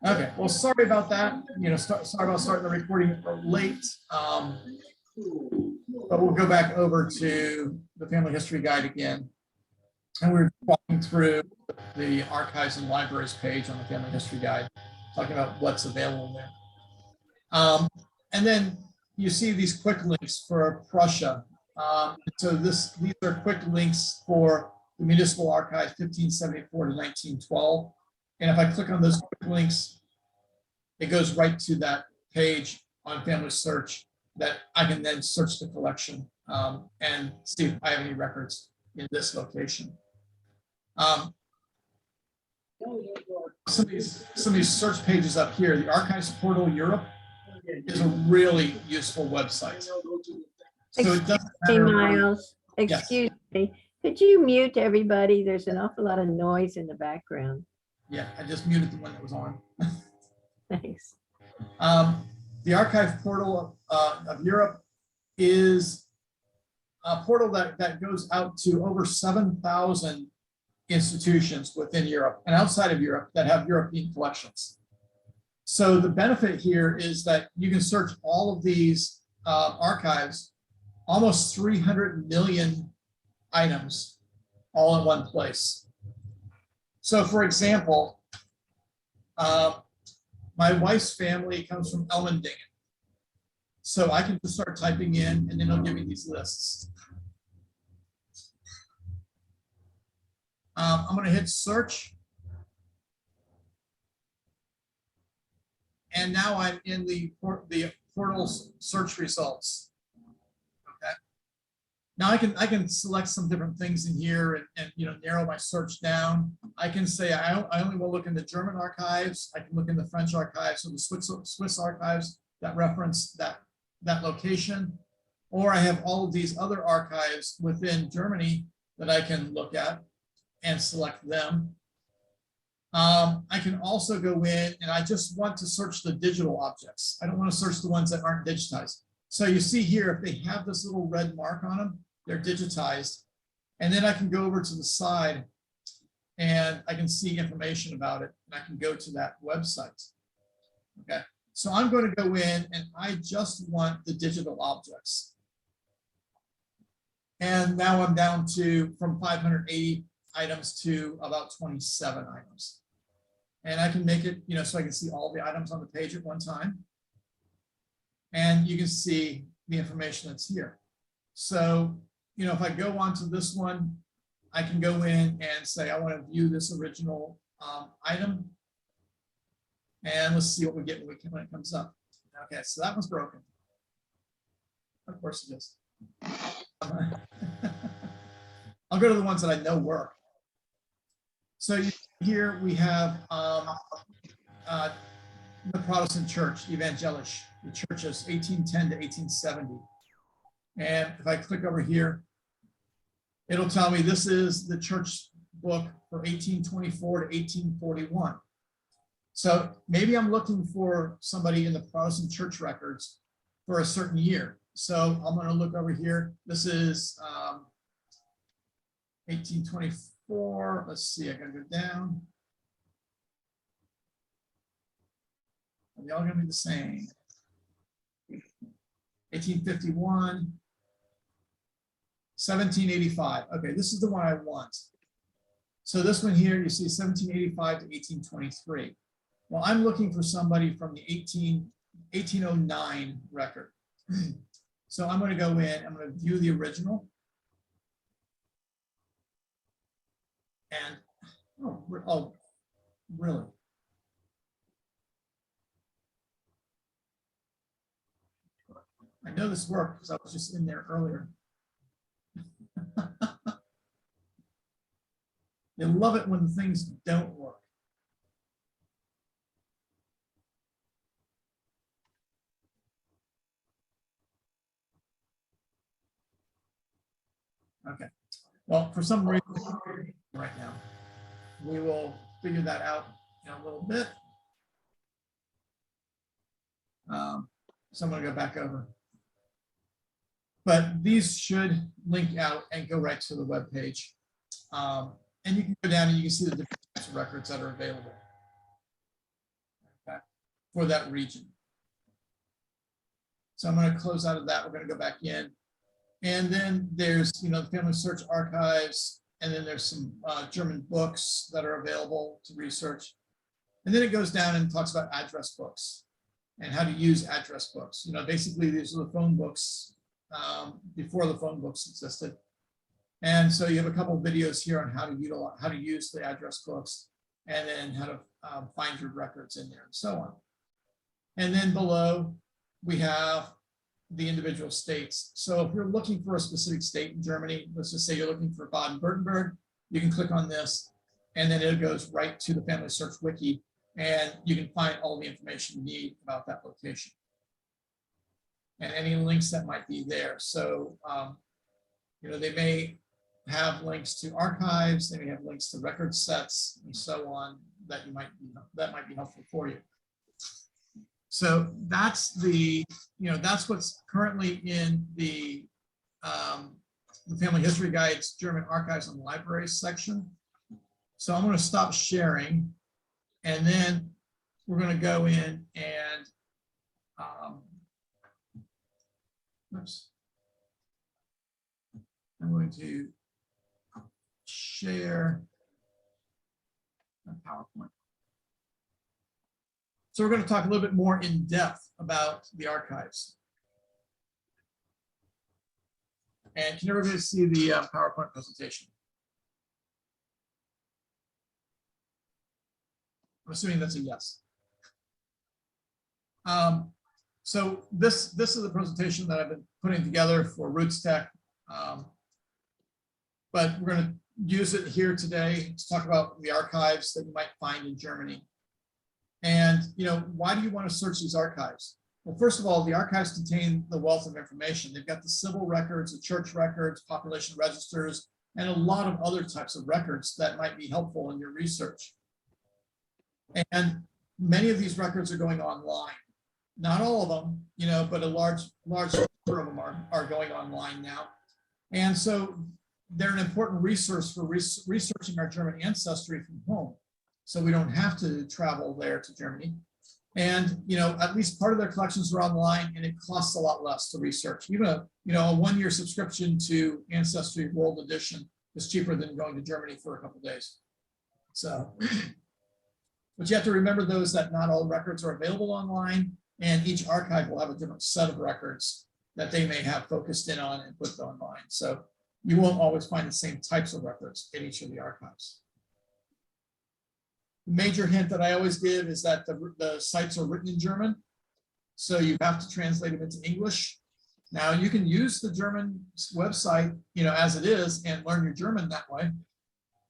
Okay, well, sorry about that. Sorry about starting the recording late. But we'll go back over to the family history guide again. And we're walking through the archives and libraries page on the family history guide, talking about what's available there. And then you see these quick links for Prussia. So these are quick links for the Municipal Archive 1574 to 1912. And if I click on those quick links, it goes right to that page on Family Search that I can then search the collection and see if I have any records in this location. Some of these search pages up here, the Archives Portal Europe is a really useful website. So it doesn't matter. Miles, excuse me. Could you mute everybody? There's an awful lot of noise in the background. Yeah, I just muted the one that was on. Thanks. The Archive Portal of Europe is a portal that goes out to over 7,000 institutions within Europe and outside of Europe that have European collections. So the benefit here is that you can search all of these archives, almost 300 million items, all in one place. So for example, my wife's family comes from Ellendingen. So I can just start typing in and then it'll give me these lists. I'm going to hit search. And now I'm in the portal's search results. Okay. Now I can select some different things in here and narrow my search down. I can say I only will look in the German archives. I can look in the French archives or the Swiss archives that reference that location. Or I have all of these other archives within Germany that I can look at and select them. I can also go in and I just want to search the digital objects. I don't want to search the ones that aren't digitized. So you see here, if they have this little red mark on them, they're digitized. And then I can go over to the side and I can see information about it. And I can go to that website. Okay, so I'm going to go in and I just want the digital objects. And now I'm down to from 580 items to about 27 items. And I can make it, so I can see all the items on the page at one time. And you can see the information that's here. So, if I go on to this one, I can go in and say, I want to view this original item. And let's see what we get when it comes up. Okay, so that one's broken. Of course it is. I'll go to the ones that I know work. So here we have the Protestant Church, Evangelisch, the churches 1810 to 1870. And if I click over here, it'll tell me this is the church book for 1824 to 1841. So maybe I'm looking for somebody in the Protestant church records for a certain year. So I'm going to look over here. This is 1824. Let's see, I got to go down. Are they all going to be the same? 1851. 1785. Okay, this is the one I want. So this one here, you see 1785 to 1823. Well, I'm looking for somebody from the 1809 record. So I'm going to go in, I'm going to view the original. And, oh, really? I know this worked because I was just in there earlier. They love it when things don't work. Okay. Well, for some reason right now, we will figure that out in a little bit. So I'm going to go back over. But these should link out and go right to the web page. And you can go down and you can see the different types types of records that are available, okay, for that region. So I'm going to close out of that. We're going to go back in. And then there's, the Family Search Archives, and then there's some German books that are available to research. And then it goes down and talks about address books and how to use address books. Basically these are the phone books before the phone books existed. And so you have a couple of videos here on how to use the address books, and then how to find your records in there and so on. And then below we have the individual states. So if you're looking for a specific state in Germany, let's just say you're looking for Baden-Württemberg, you can click on this, and then it goes right to the Family Search Wiki, and you can find all the information you need about that location and any links that might be there. So, they may have links to archives, they may have links to record sets and so on that might be helpful for you. So that's that's what's currently in the Family History Guide's German Archives and Libraries section. So I'm going to stop sharing, and then we're going to go in and I'm going to share a PowerPoint. So we're going to talk a little bit more in depth about the archives. And can everybody see the PowerPoint presentation? I'm assuming that's a yes. So this is a presentation that I've been putting together for Roots Tech, but we're going to use it here today to talk about the archives that you might find in Germany. And why do you want to search these archives? Well, first of all, the archives contain the wealth of information. They've got the civil records, the church records, population registers, and a lot of other types of records that might be helpful in your research. And many of these records are going online. Not all of them, but a large number of them are going online now. And so they're an important resource for researching our German ancestry from home. So we don't have to travel there to Germany. And, at least part of their collections are online, and it costs a lot less to research. Even a 1-year subscription to Ancestry World Edition is cheaper than going to Germany for a couple of days. So, but you have to remember those that not all records are available online, and each archive will have a different set of records that they may have focused in on and put online. So you won't always find the same types of records in each of the archives. The major hint that I always give is that the sites are written in German, so you have to translate them into English. Now you can use the German website, as it is, and learn your German that way,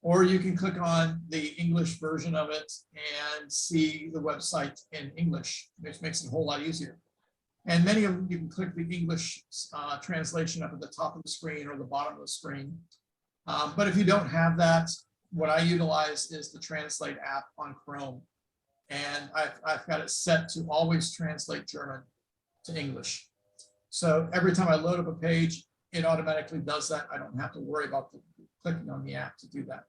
or you can click on the English version of it and see the website in English, which makes it a whole lot easier. And many of them, you can click the English translation up at the top of the screen or the bottom of the screen. But if you don't have that, what I utilize is the Translate app on Chrome. And I've got it set to always translate German to English. So every time I load up a page, it automatically does that. I don't have to worry about clicking on the app to do that.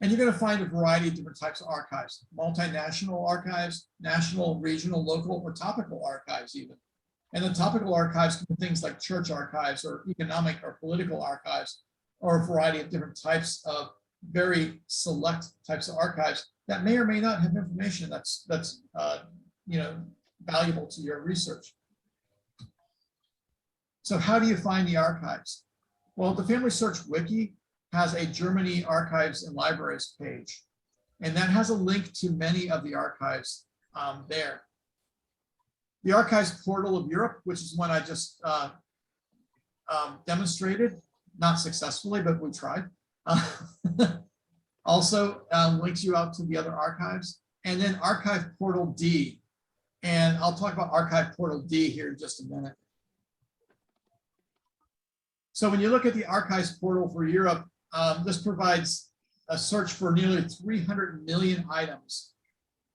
And you're going to find a variety of different types of archives: multinational archives, national, regional, local, or topical archives even. And the topical archives can be things like church archives or economic or political archives, or a variety of different types of very select types of archives that may or may not have information that's valuable to your research. So how do you find the archives? Well, the Family Search Wiki has a Germany Archives and Libraries page, and that has a link to many of the archives there. The Archives Portal of Europe, which is one I just demonstrated, not successfully, but we tried. Also links you out to the other archives. And then Archive Portal D. And I'll talk about Archive Portal D here in just a minute. So when you look at the Archives Portal for Europe, this provides a search for nearly 300 million items,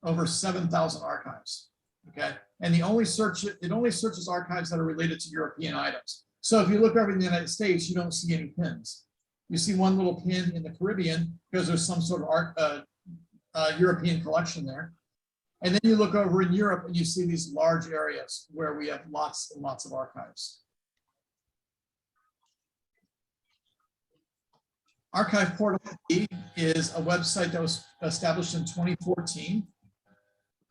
over 7,000 archives. Okay, and it only searches archives that are related to European items. So if you look over in the United States, you don't see any pins. You see one little pin in the Caribbean because there's some sort of European collection there. And then you look over in Europe and you see these large areas where we have lots and lots of archives. Archive Portal is a website that was established in 2014.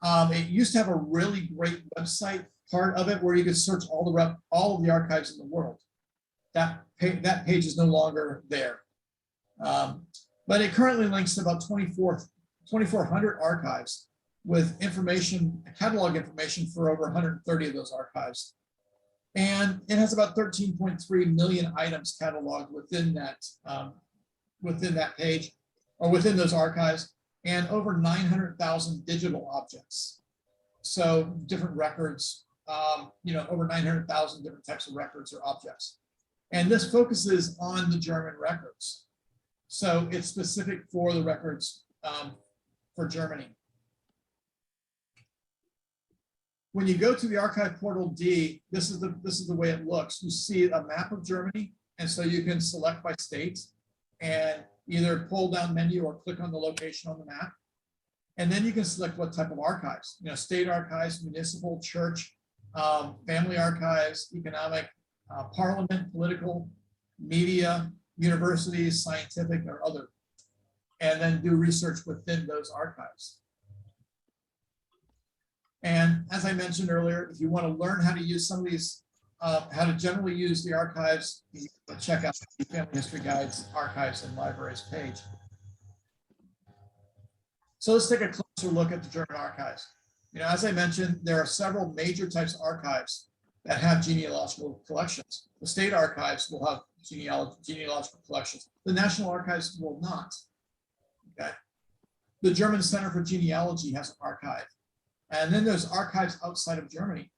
It used to have a really great website part of it where you could search all of the archives in the world. That page is no longer there. But it currently links to about 2,400 archives with information, catalog information for over 130 of those archives. And it has about 13.3 million items cataloged within that page or within those archives, and over 900,000 digital objects. So different records, over 900,000 different types of records or objects. And this focuses on the German records. So it's specific for the records for Germany. When you go to the Archive Portal D, this is the way it looks. You see a map of Germany, and so you can select by state and either pull down menu or click on the location on the map. And then you can select what type of archives, state archives, municipal, church, family archives, economic, parliament, political, media, universities, scientific, or other, and then do research within those archives. And as I mentioned earlier, if you want to learn how to use some of these, how to generally use the archives, you can check out the Family History Guide's Archives and Libraries page. So let's take a closer look at the German archives. As I mentioned, there are several major types of archives that have genealogical collections. The state archives will have genealogical collections. The National Archives will not. Okay. The German Center for Genealogy has an archive. And then there's archives outside of Germany.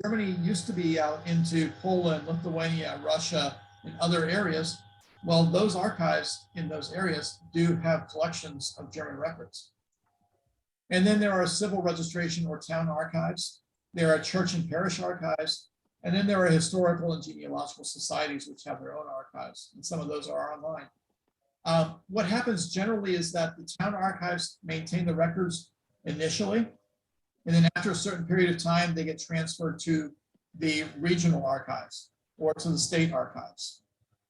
Germany used to be out into Poland, Lithuania, Russia, and other areas. Well, those archives in those areas do have collections of German records. And then there are civil registration or town archives. There are church and parish archives. And then there are historical and genealogical societies which have their own archives. And some of those are online. What happens generally is that the town archives maintain the records initially. And then after a certain period of time, they get transferred to the regional archives or to the state archives.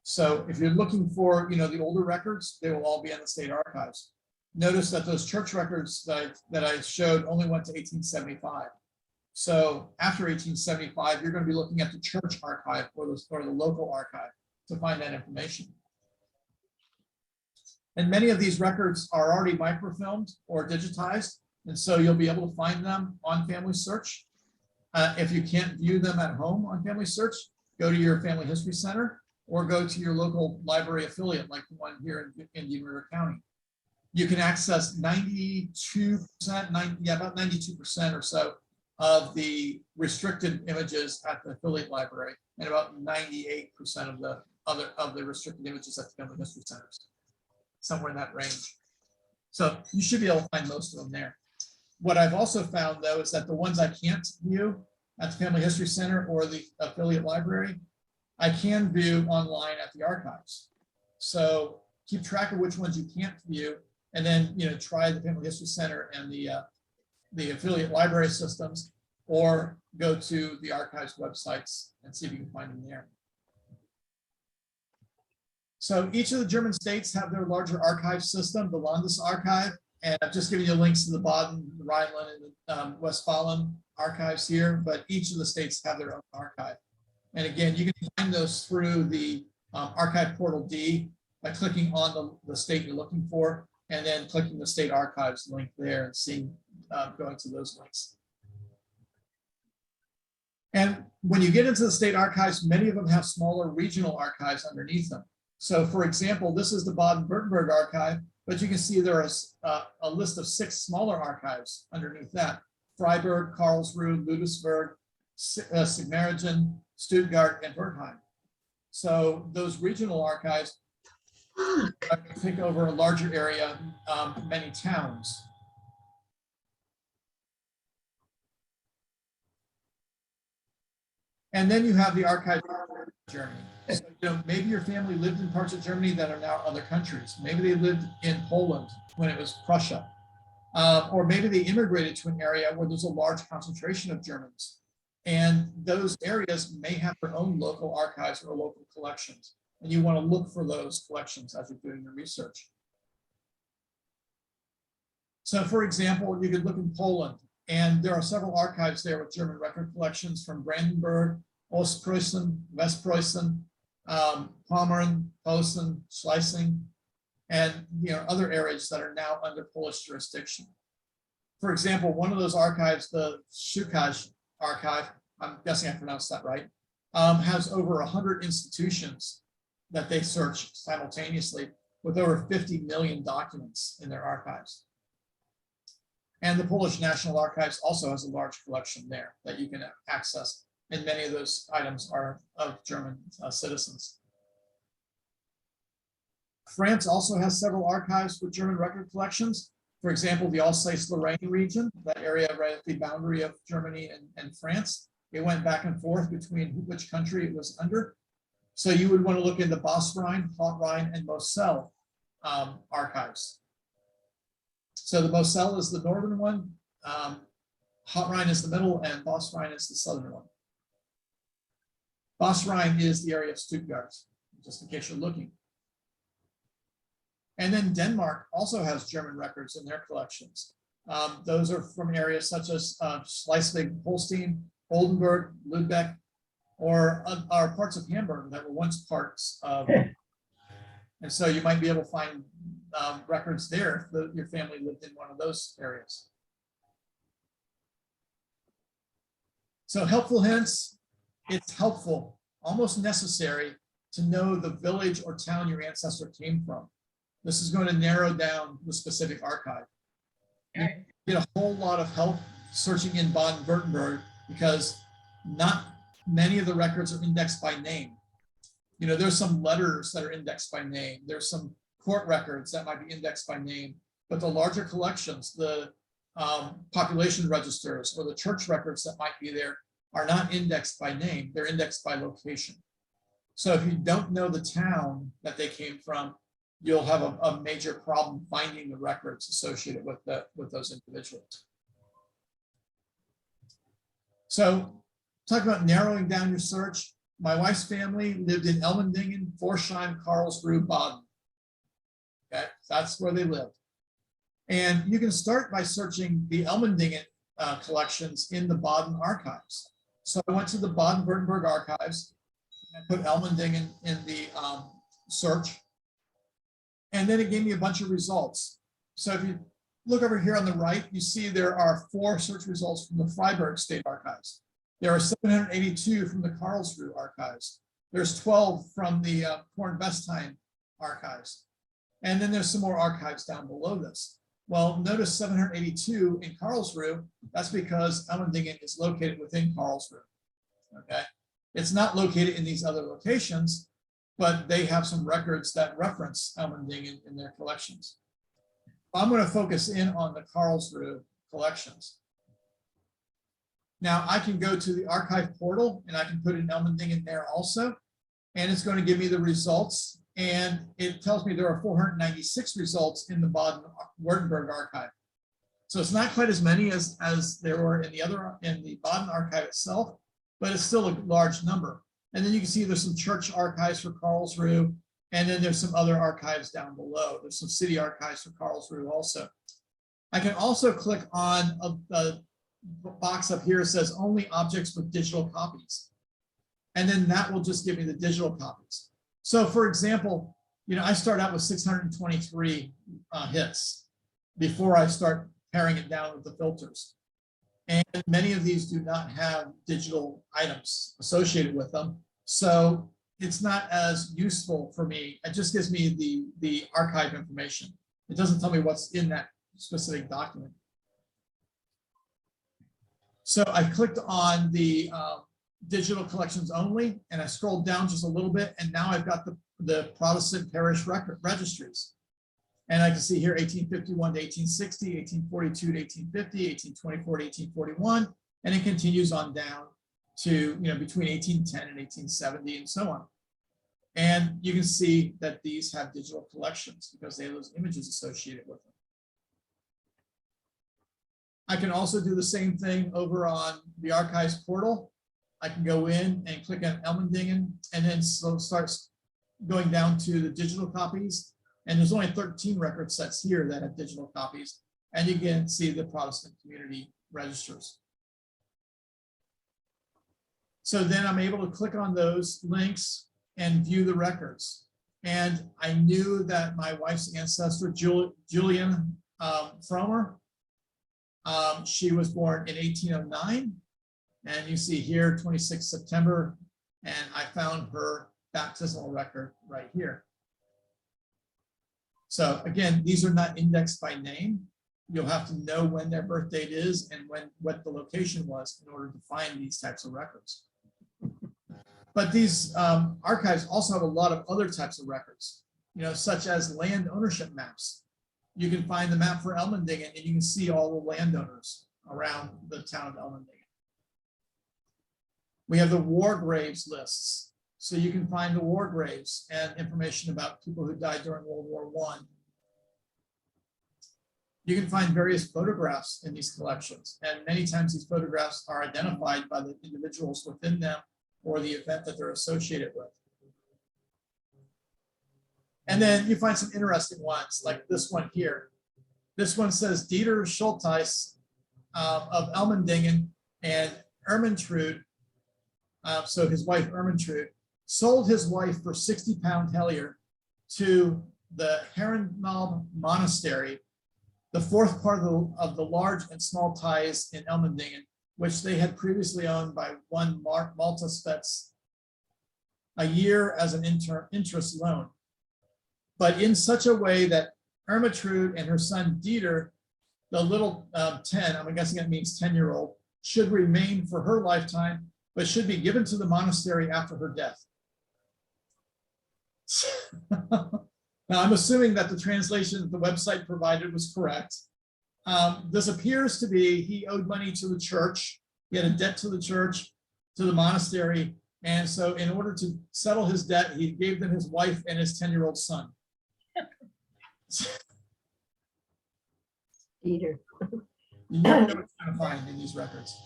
So if you're looking for, the older records, they will all be in the state archives. Notice that those church records that I showed only went to 1875. So after 1875, you're going to be looking at the church archive or the local archive to find that information. And many of these records are already microfilmed or digitized. And so you'll be able to find them on Family Search. If you can't view them at home on Family Search, go to your Family History Center or go to your local library affiliate like the one here in Indian River County. You can access 92%, about 92% or so of the restricted images at the affiliate library and about 98% of the restricted images at the Family History Centers, somewhere in that range. So you should be able to find most of them there. What I've also found, though, is that the ones I can't view at the Family History Center or the affiliate library, I can view online at the archives. So keep track of which ones you can't view, and then try the Family History Center and the affiliate library systems, or go to the archives websites and see if you can find them there. So each of the German states have their larger archive system, the Landesarchive. And I've just given you links to the Baden, the Rhineland, and the Westfalen archives here, but each of the states have their own archive. And again, you can find those through the Archive Portal D by clicking on the state you're looking for, and then clicking the state archives link there and seeing, going to those links. And when you get into the state archives, many of them have smaller regional archives underneath them. So for example, this is the Baden-Württemberg archive, but you can see there is a list of 6 smaller archives underneath that: Freiburg, Karlsruhe, Ludwigsburg, Sigmaringen, Stuttgart, and Wertheim. So those regional archives take over a larger area, many towns. And then you have the archive of Germany. So, maybe your family lived in parts of Germany that are now other countries. Maybe they lived in Poland when it was Prussia. Or maybe they immigrated to an area where there's a large concentration of Germans. And those areas may have their own local archives or local collections. And you want to look for those collections as you're doing your research. So for example, you could look in Poland, and there are several archives there with German record collections from Brandenburg, Ostpreußen, Westpreußen, Pommern, Posen, Schleswig, and other areas that are now under Polish jurisdiction. For example, one of those archives, the Szukaj archive, I'm guessing I pronounced that right, has over 100 institutions that they search simultaneously with over 50 million documents in their archives. And the Polish National Archives also has a large collection there that you can access, and many of those items are of German citizens. France also has several archives with German record collections. For example, the Alsace-Lorraine region, that area right at the boundary of Germany and France. It went back and forth between which country it was under. So you would want to look into Bas-Rhine, Haut-Rhine, and Moselle archives. So the Moselle is the northern one, Haut-Rhine is the middle, and Bas-Rhine is the southern one. Bas-Rhine is the area of Stuttgart, just in case you're looking. And then Denmark also has German records in their collections. Those are from areas such as Schleswig-Holstein, Oldenburg, Lübeck, or are parts of Hamburg that were once parts of. And so you might be able to find records there if your family lived in one of those areas. So helpful hints, it's helpful, almost necessary to know the village or town your ancestor came from. This is going to narrow down the specific archive. You get a whole lot of help searching in Baden-Württemberg because not many of the records are indexed by name. There's some letters that are indexed by name. There's some court records that might be indexed by name, but the larger collections, the population registers or the church records that might be there are not indexed by name. They're indexed by location. So if you don't know the town that they came from, you'll have a major problem finding the records associated with those individuals. So talk about narrowing down your search. My wife's family lived in Ellmendingen, Forsheim, Karlsruhe, Baden. Okay, that's where they lived. And you can start by searching the Ellmendingen collections in the Baden archives. So I went to the Baden-Württemberg archives and put Ellmendingen in the search. And then it gave me a bunch of results. So if you look over here on the right, you see there are 4 search results from the Freiburg State Archives. There are 782 from the Karlsruhe archives. There's 12 from the Kornwestheim archives. And then there's some more archives down below this. Well, notice 782 in Karlsruhe. That's because Ellmendingen is located within Karlsruhe. Okay, it's not located in these other locations, but they have some records that reference Ellmendingen in their collections. I'm going to focus in on the Karlsruhe collections. Now I can go to the archive portal and I can put in Ellmendingen there also, and it's going to give me the results. And it tells me there are 496 results in the Baden-Württemberg archive. So it's not quite as many as there were in the Baden archive itself, but it's still a large number. And then you can see there's some church archives for Karlsruhe, and then there's some other archives down below. There's some city archives for Karlsruhe also. I can also click on a box up here that says only objects with digital copies. And then that will just give me the digital copies. So for example, I start out with 623 hits before I start paring it down with the filters. And many of these do not have digital items associated with them. So it's not as useful for me. It just gives me the archive information. It doesn't tell me what's in that specific document. So I clicked on the digital collections only, and I scrolled down just a little bit, and now I've got the Protestant parish registries. And I can see here 1851 to 1860, 1842 to 1850, 1824 to 1841, and it continues on down. to, between 1810 and 1870 and so on. And you can see that these have digital collections because they have those images associated with them. I can also do the same thing over on the archives portal. I can go in and click on Elmendingen and then so starts going down to the digital copies. And there's only 13 record sets here that have digital copies. And you can see the Protestant community registers. So then I'm able to click on those links and view the records. And I knew that my wife's ancestor, Julian Fromer, she was born in 1809. And you see here, 26 September, and I found her baptismal record right here. So again, these are not indexed by name. You'll have to know when their birth date is and what the location was in order to find these types of records. But these archives also have a lot of other types of records, such as land ownership maps. You can find the map for Elmendingen and you can see all the landowners around the town of Elmendingen. We have the war graves lists. So you can find the war graves and information about people who died during World War I. You can find various photographs in these collections. And many times these photographs are identified by the individuals within them or the event that they're associated with. And then you find some interesting ones like this one here. This one says Dieter Schulteis of Elmendingen and Ermentrude, so his wife Ermentrude, sold his wife for 60-pound hellier to the Herrenalb Monastery, the fourth part of the large and small ties in Elmendingen, which they had previously owned by one Malta Spets a year as an interest loan, but in such a way that Ermentrude and her son Dieter, the little 10, I'm guessing that means 10-year-old, should remain for her lifetime, but should be given to the monastery after her death. Now, I'm assuming that the translation that the website provided was correct. This appears to be he owed money to the church. He had a debt to the church, to the monastery. And so in order to settle his debt, he gave them his wife and his 10-year-old son. Peter. You never know what you're going to find in these records.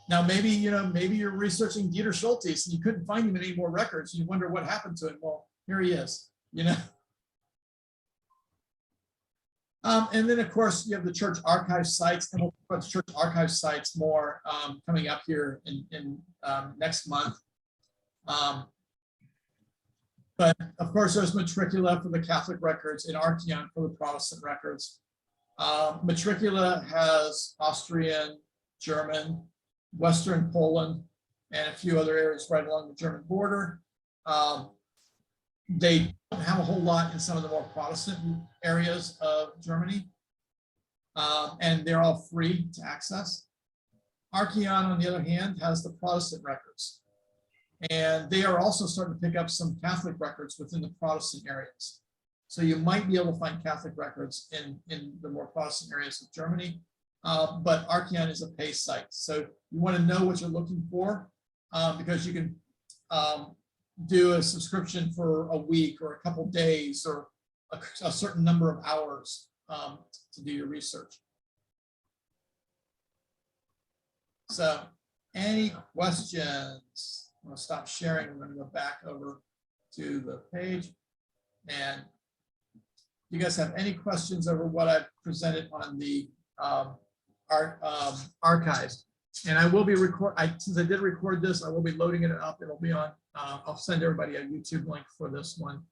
Now, maybe, maybe you're researching Dieter Schultes and you couldn't find him in any more records. You wonder what happened to him. Well, here he is, And then, of course, you have the church archive sites, and we'll talk about church archive sites more coming up here in next month. But of course, there's Matricula for the Catholic records and Archeon for the Protestant records. Matricula has Austrian, German, Western Poland, and a few other areas right along the German border. They don't have a whole lot in some of the more Protestant areas of Germany, and they're all free to access. Archeon, on the other hand, has the Protestant records, and they are also starting to pick up some Catholic records within the Protestant areas. So you might be able to find Catholic records in the more Protestant areas of Germany, but Archeon is a pay site. So you want to know what you're looking for because you can do a subscription for a week or a couple days or a certain number of hours to do your research. So any questions? I'm going to stop sharing. I'm going to go back over to the page. And you guys have any questions over what I've presented on the archives? And I will be since I did record this, I will be loading it up. It'll be on, I'll send everybody a YouTube link for this one.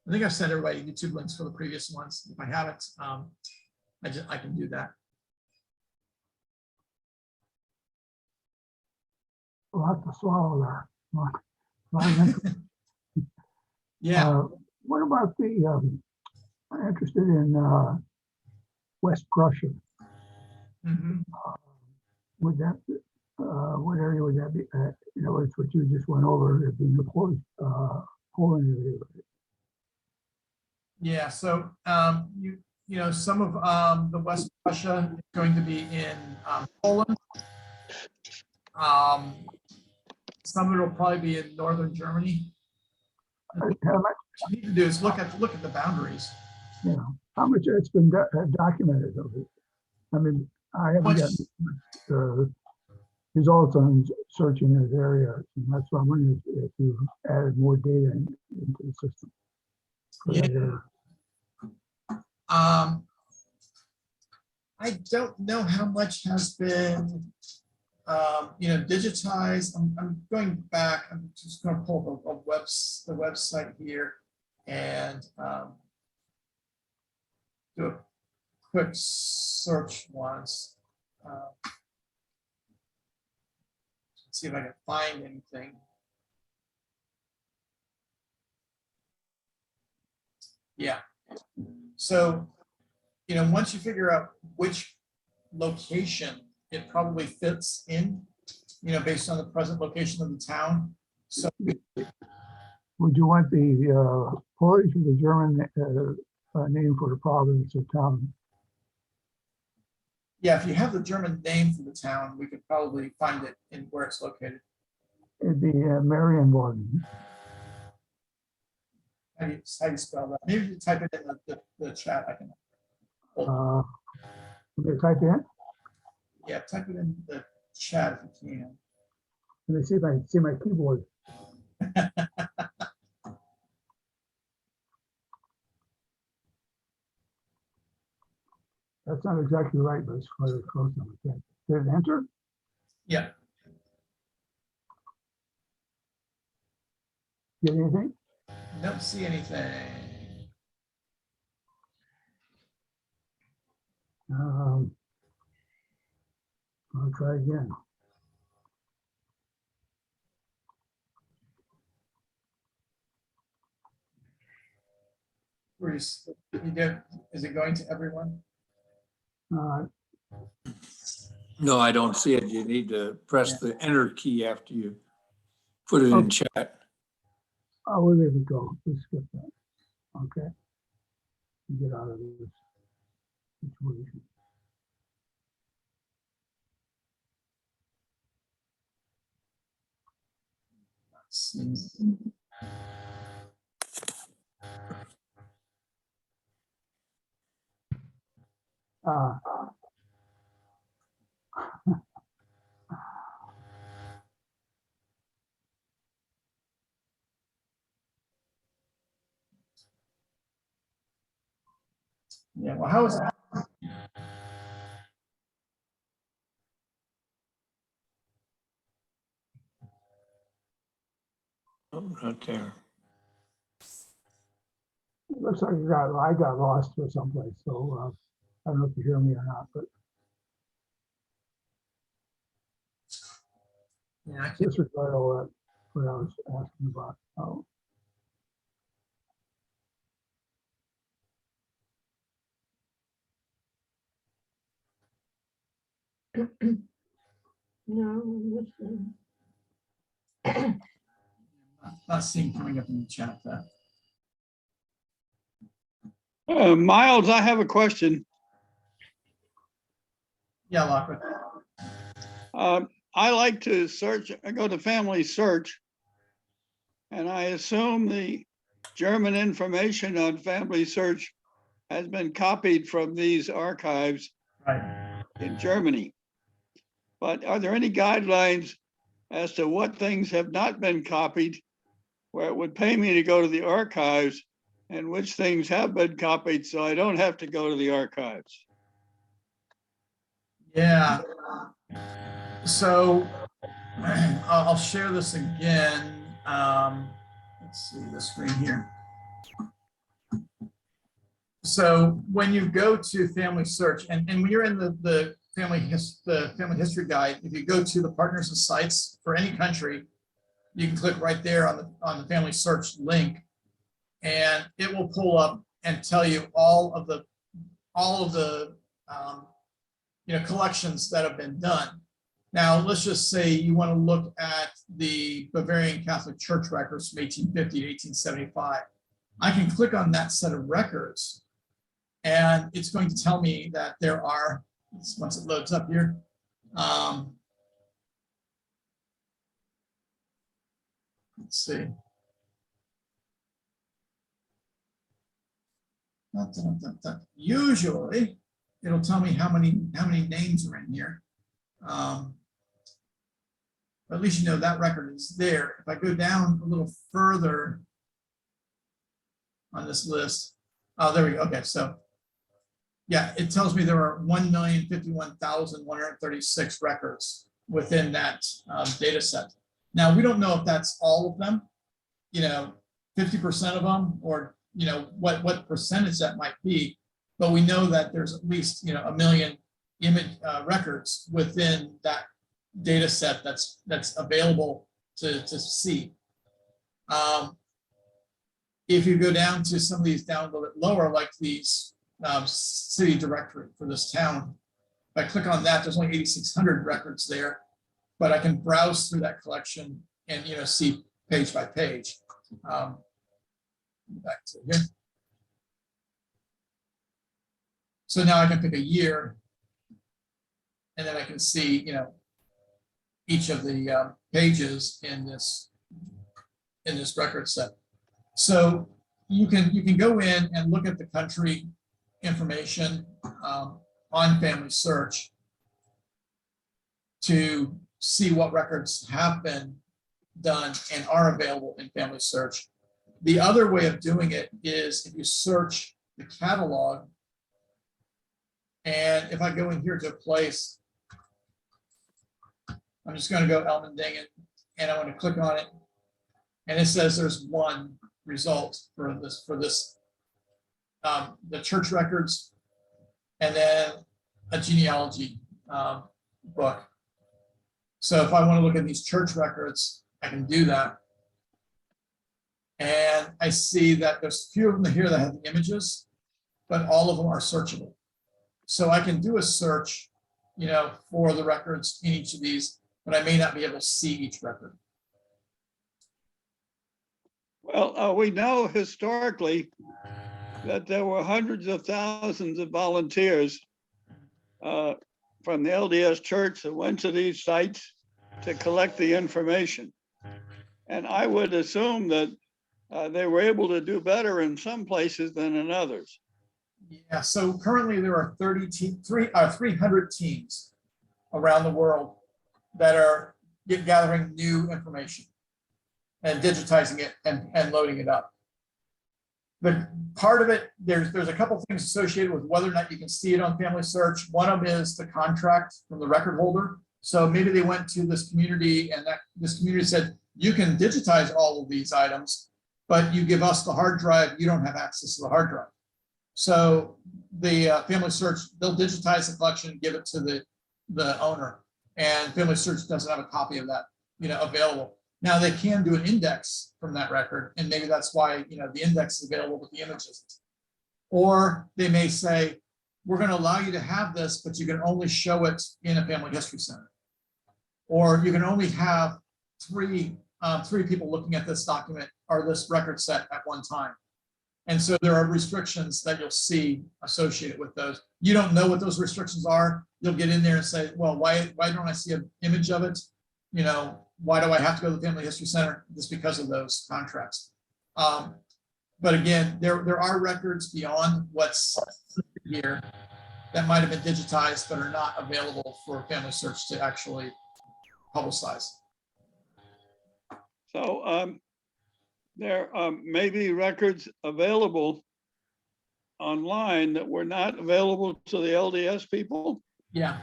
I think I've sent everybody YouTube links for the previous ones. If I haven't, I can do that. A lot to swallow there. Yeah. What about the, I'm interested in West Prussia. Mm-hmm. Would that, what area would that be? In other words, what you just went over, it being the Poland area. Yeah, so you know, some of the West Prussia is going to be in Poland. Some of it will probably be in northern Germany. How much, What you need to do is look at the boundaries. you know, how much that's been documented of it? I mean, I haven't Much- gotten results on searching this area, and that's why I'm wondering if you added more data into the system. for that Yeah. area. I don't know how much has been, digitized. I'm going back. I'm just going to pull the website here and do a quick search once. See if I can find anything. Yeah. So, once you figure out which location it probably fits in, based on the present location of the town. So, Would you want the Polish or the German name for the province or town? yeah, if you have the German name for the town, we could probably find it in where it's located. It'd be Marienborn. How do you spell that? Maybe you type it in the chat. I can. Let me type in. Yeah, type it in the chat if you can. Let me see if I can see my keyboard. That's not exactly right, but it's quite close enough. Okay. Did it enter? Yeah. Get anything? Don't see anything. I'll try again. Is it going to everyone? No, I don't see it. You need to press the enter key after you put it in chat. Oh, well, there we go. Let's skip that. Okay. Get out of this situation. Uh, Yeah. Well, how is it? Oh, right there. looks like I got lost or someplace, so I don't know if you hear me or not, but Yeah, I can't. disregard all that, what I was asking about. Oh, No, I'm listening. Not seeing coming up in the chat there. Miles, I have a question. Yeah, Lockwood. I like to search, I go to family search, and I assume the German information on family search has been copied from these archives Right. in Germany. But are there any guidelines as to what things have not been copied, where it would pay me to go to the archives, and which things have been copied so I don't have to go to the archives? Yeah. So I'll share this again. Let's see the screen here. So when you go to family search, and when you're in the family history guide, if you go to the partners and sites for any country, you can click right there on the family search link, and it will pull up and tell you all of the collections that have been done. Now, let's just say you want to look at the Bavarian Catholic Church records from 1850 to 1875. I can click on that set of records, and it's going to tell me that there are, once it loads up here, Let's see. Usually, it'll tell me how many names are in here. At least you know that record is there. If I go down a little further on this list, oh, there we go. Okay, so yeah, it tells me there are 1,051,136 records within that data set. Now, we don't know if that's all of them, 50% of them, or what percentage that might be, but we know that there's at least 1 million image records within that data set that's available to see. If you go down to some of these down a little bit lower, like these city directory for this town, if I click on that, there's only 8,600 records there, but I can browse through that collection and see page by page. Back to here. So now I can pick a year, and then I can see, each of the pages in this record set. So you can go in and look at the country information on Family Search to see what records have been done and are available in Family Search. The other way of doing it is if you search the catalog, and if I go in here to a place, I'm just going to go Elmendingen, and I want to click on it, and it says there's one result for this the church records, and then a genealogy book. So if I want to look at these church records, I can do that. And I see that there's a few of them here that have the images, but all of them are searchable. So I can do a search, for the records in each of these, but I may not be able to see each record. Well, we know historically that there were hundreds of thousands of volunteers from the LDS Church that went to these sites to collect the information. And I would assume that they were able to do better in some places than in others. Yeah, so currently there are 300 teams around the world that are gathering new information and digitizing it and loading it up. But part of it, there's a couple things associated with whether or not you can see it on Family Search. One of them is the contract from the record holder. So maybe they went to this community, and this community said, you can digitize all of these items, but you give us the hard drive, you don't have access to the hard drive. So the Family Search, they'll digitize the collection, give it to the owner, and Family Search doesn't have a copy of that, available. Now they can do an index from that record, and maybe that's why the index is available, but the image isn't. Or they may say, we're going to allow you to have this, but you can only show it in a family history center, or you can only have three people looking at this document or this record set at one time. And so there are restrictions that you'll see associated with those. You don't know what those restrictions are. You'll get in there and say, well, why don't I see an image of it? Why do I have to go to the Family History Center? Just because of those contracts. But again, there are records beyond what's here that might have been digitized but are not available for Family Search to actually publicize. So there may be records available online that were not available to the LDS people. Yeah,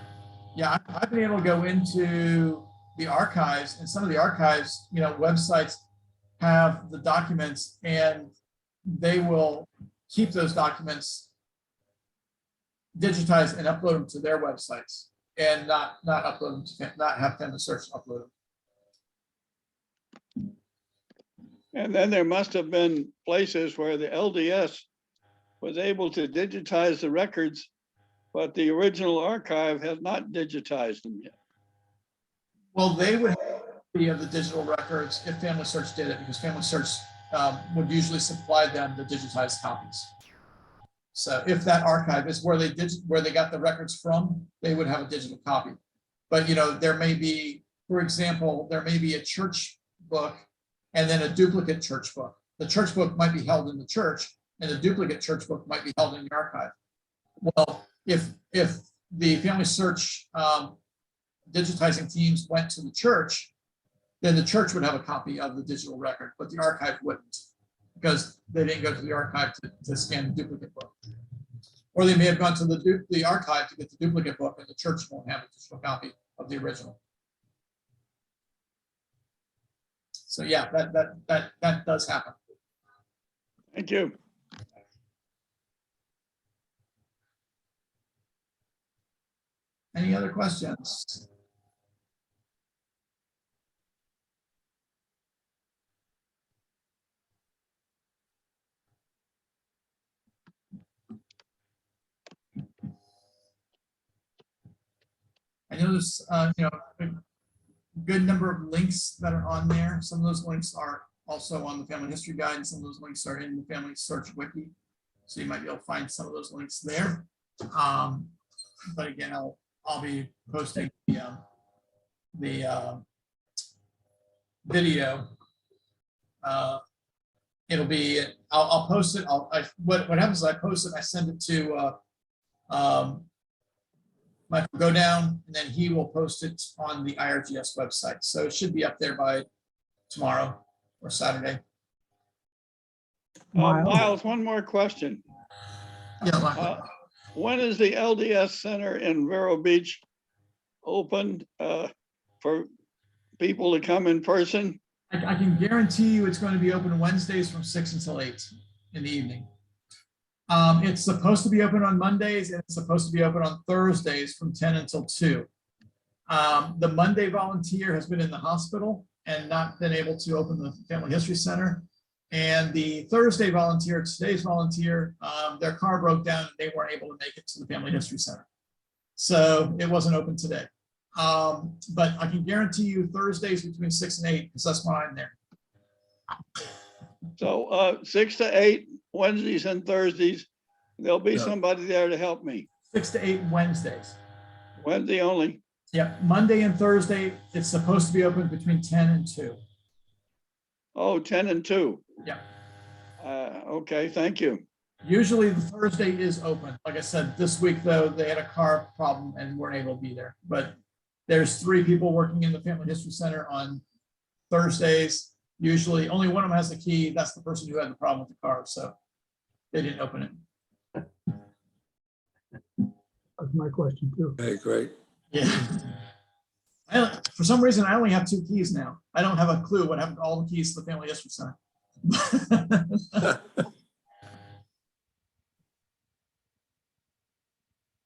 I've been able to go into the archives, and some of the archives, websites have the documents, and they will keep those documents digitized and upload them to their websites, and not upload them to, not have Family Search upload them. And then there must have been places where the LDS was able to digitize the records, but the original archive has not digitized them yet. Well, they would have the digital records if Family Search did it, because Family Search would usually supply them the digitized copies. So if that archive is where they got the records from, they would have a digital copy. But there may be, for example, there may be a church book and then a duplicate church book. The church book might be held in the church, and the duplicate church book might be held in the archive. Well, if the family search digitizing teams went to the church, then the church would have a copy of the digital record, but the archive wouldn't, because they didn't go to the archive to scan the duplicate book. Or they may have gone to the archive to get the duplicate book, and the church won't have a digital copy of the original. So yeah, that does happen. Thank you. Any other questions? I know there's a good number of links that are on there. Some of those links are also on the family history guide, and some of those links are in the family search wiki. So you might be able to find some of those links there. But again, I'll be posting the video. It'll be, I'll post it. What happens is I post it, I send it to Michael Go Down, and then he will post it on the IRGS website. So it should be up there by tomorrow or Saturday. Miles, one more question. Yeah, Michael. When is the LDS Center in Vero Beach open for people to come in person? I can guarantee you it's going to be open Wednesdays from 6 until 8 in the evening. It's supposed to be open on Mondays, and it's supposed to be open on Thursdays from 10 until 2. The Monday volunteer has been in the hospital and not been able to open the Family History Center. And the Thursday volunteer, today's volunteer, their car broke down and they weren't able to make it to the Family History Center. So it wasn't open today. But I can guarantee you Thursdays between 6 and 8, because that's when I'm there. So 6 to 8, Wednesdays and Thursdays, there'll be Yeah. somebody there to help me. 6 to 8 Wednesdays. Wednesday only. Yeah, Monday and Thursday, it's supposed to be open between 10 and 2. Oh, 10 and 2. Yeah. Okay, thank you. Usually the Thursday is open. Like I said, this week though, they had a car problem and weren't able to be there. But there's 3 people working in the Family History Center on Thursdays. Usually only one of them has the key. That's the person who had the problem with the car. So they didn't open it. That's my question too. Okay, great. Yeah. For some reason, I only have 2 keys now. I don't have a clue what happened to all the keys to the Family History Center.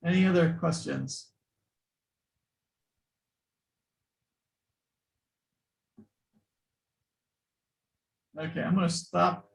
Any other questions? Okay, I'm going to stop